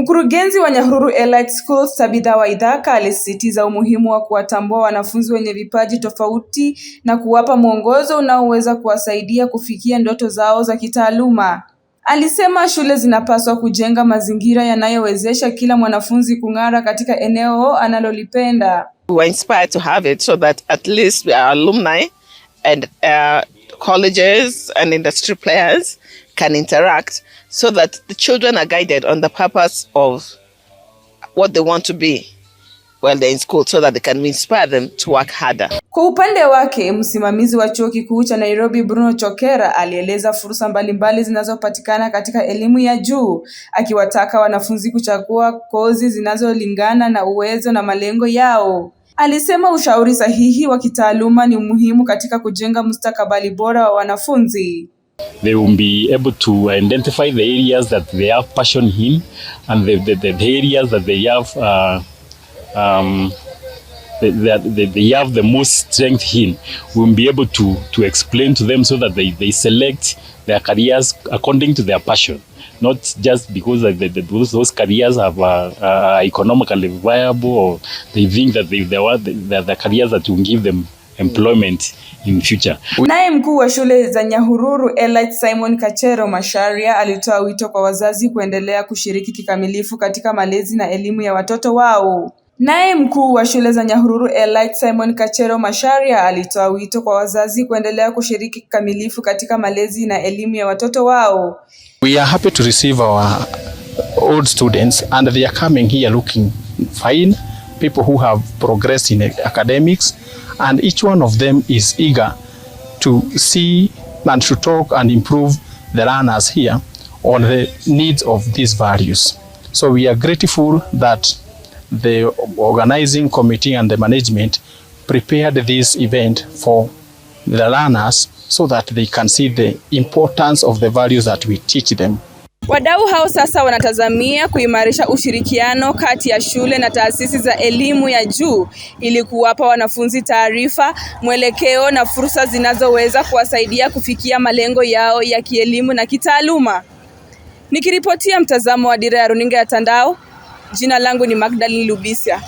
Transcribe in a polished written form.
Mkurugenzi wa Nyahururu Elite Schools Tabitha Waithaka alisisitiza umuhimu wa kuwatambua wanafunzi wenye vipaji tofauti na kuwapa mwongozo unaoweza kuwasaidia kufikia ndoto zao za kitaaluma. Alisema shule zinapaswa kujenga mazingira yanayowezesha kila mwanafunzi kung'ara katika eneo analolipenda. We were inspired to have it so that at least our alumni and colleges and industry players can interact so that the children are guided on the purpose of what they want to be while they're in school so that they can inspire them to work harder. Kwa upande wake, msimamizi wa Chuo Kikuu cha Nairobi Bruno Chokera alieleza fursa mbalimbali zinazopatikana katika elimu ya juu, akiwataka wanafunzi kuchagua kozi zinazolingana na uwezo na malengo yao. Alisema ushauri sahihi wa kitaaluma ni muhimu katika kujenga mustakabali bora wa wanafunzi. They will be able to identify the areas that they have passion in and the areas that they have they have the most strength in. We will be able to explain to them so that they select their careers according to their passion, not just because those careers are economically viable or they think that they're the careers that will give them employment in future. Naye mkuu wa shule za Nyahururu Elite Simon Kachero Macharia alitoa wito kwa wazazi kuendelea kushiriki kikamilifu katika malezi na elimu ya watoto wao. Naye mkuu wa shule za Nyahururu Elite Simon Kachero Macharia alitoa wito kwa wazazi kuendelea kushiriki kikamilifu katika malezi na elimu ya watoto wao. We are happy to receive our old students and they are coming here looking fine, people who have progressed in academics, and each one of them is eager to see and to talk and improve the learners here on the needs of these values. So we are grateful that the organizing committee and the management prepared this event for the learners so that they can see the importance of the values that we teach them. Wadau hao sasa wanatazamia kuimarisha ushirikiano kati ya shule na taasisi za elimu ya juu ili kuwapa wanafunzi taarifa, mwelekeo na fursa zinazoweza kuwasaidia kufikia malengo yao ya kielimu na kitaaluma. Nikiripotia mtazamo wa Dira ya Runinga ya Tandao, jina langu ni Magdalene Lubisia.